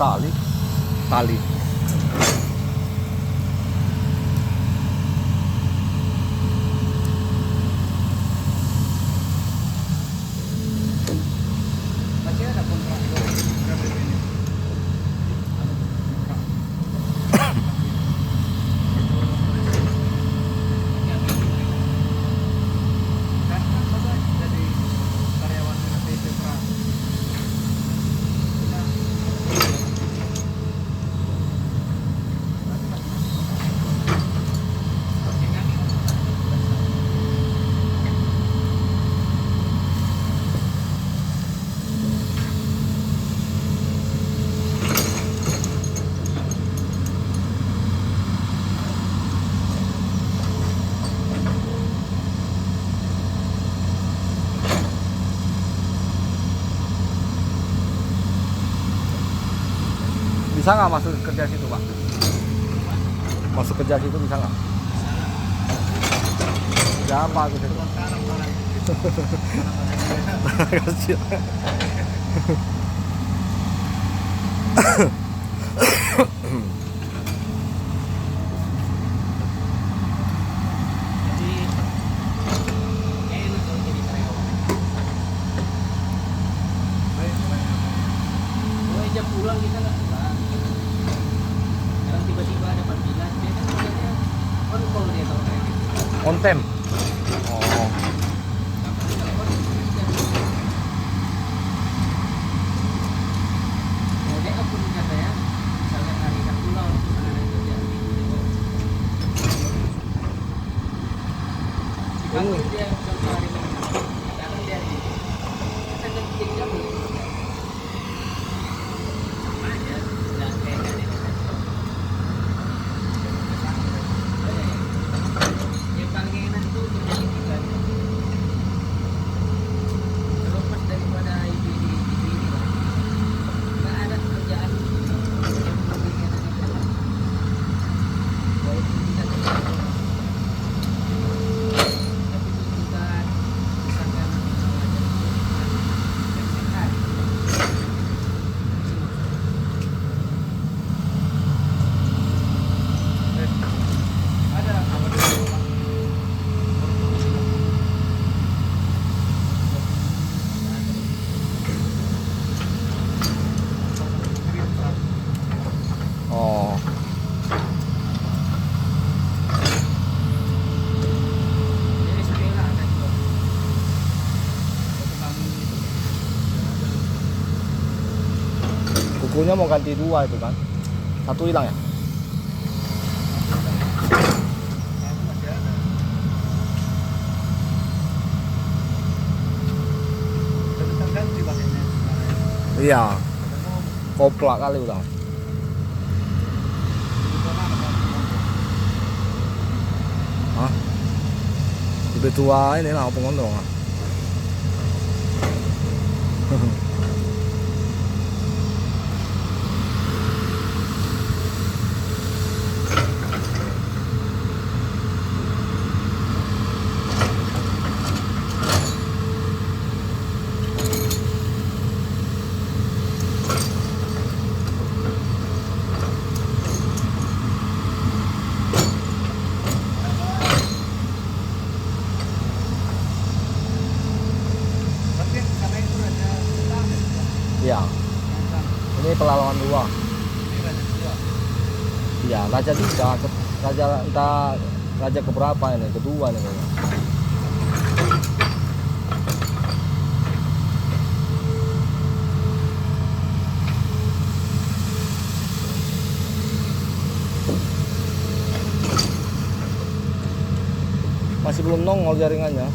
tali. Tali. Masih ada kontrak berapa ini? Kan masa jadi karyawan PT Pra. Bisa nggak masuk kerja situ, Pak? Masuk kerja situ bisa nggak? Siapa aku situ? Kasihan. Jam pulang kita nggak pulang. Sekarang tiba-tiba ada panggilan, dia kan kerjanya on call dia kalau kayak gitu. On time. Oh. Mau dia pun katanya, misalnya hari Sabtu lah untuk ada kerjaan minggu itu. Dipanggil dia contoh hari Minggu, datang dia hari Minggu. Kita ganti jam dulu. Sama aja, nggak kayak gini. Yang paling enak tuh kerja di tiga. Terlepas daripada ibu ini lah. Nggak ada kerjaan yang lebih enak itu. Walaupun kita kerja, tapi tuntutan misalkan aja yang sehat. Ada kabar dulu, Pak. Oh. Jadi sepeda ada juga. Satu kami itu. Kukunya mau ganti 2 itu kan? 1 hilang ya? Satu masih ada. Udah bisa ganti pakainya sekarang. Iya. Koplak kali udah. Hah? Lebih tua ini lah pengondong ah. Tapi yang sana itu ada utang ya? Iya. Yang sana. Ini Pelalawan 2. Ini ada dua. Iya, raja 3, raja entah raja keberapa ini, kedua nih kayaknya. Masih belum nongol jaringannya.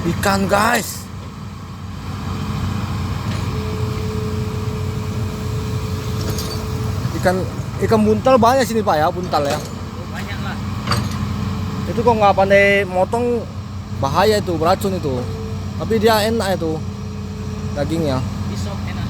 Ikan guys. Ikan buntal banyak sini Pak ya, buntal ya. Oh, banyak lah. Itu kok nggak pandai motong bahaya itu, beracun itu. Tapi dia enak itu dagingnya. Pisau enak.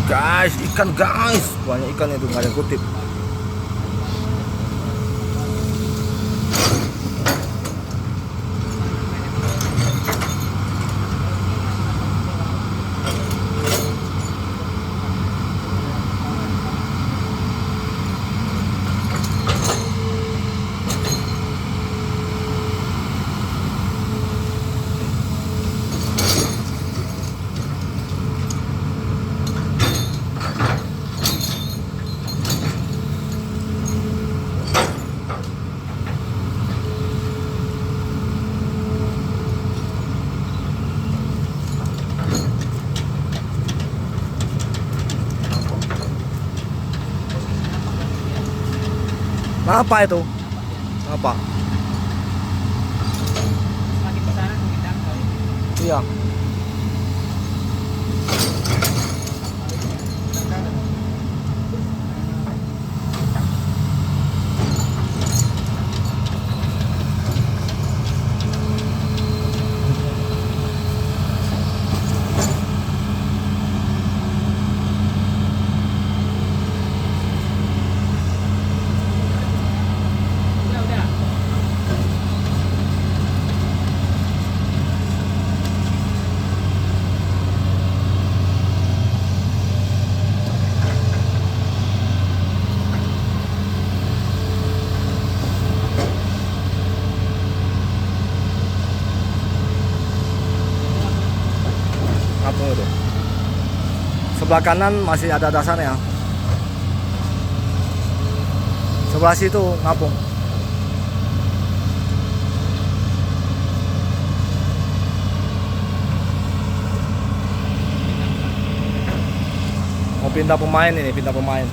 Guys, ikan guys, banyak ikan itu nggak ada kutip. Apa itu? Apa? Semakin ke sana semakin dangkal. Iya. Udah. Ngapung itu. Sebelah kanan masih ada dasarnya. Sebelah situ ngapung. Mau pindah pemain ini, pindah pemain.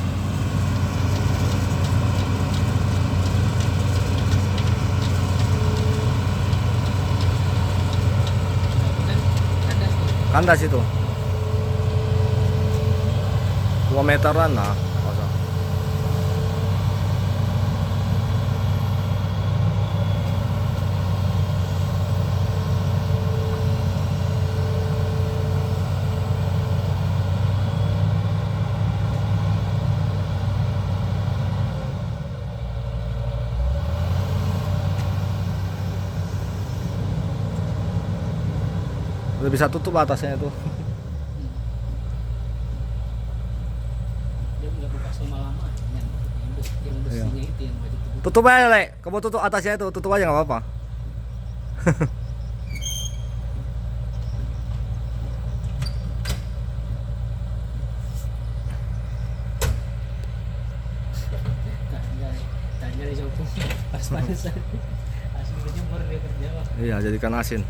Kandas tuh. Kandas itu 2 meteran lah kosong. Udah bisa tutup atasnya itu. Dia nggak buka selama-lama. Yang besinya itu yang wajib dibuka. Tutup aja, Le. Kamu tutup atasnya itu, tutup aja nggak apa-apa. Tanya di Jepang pas panasan. Asli berjemur dia kerja. Iya, jadikan asin.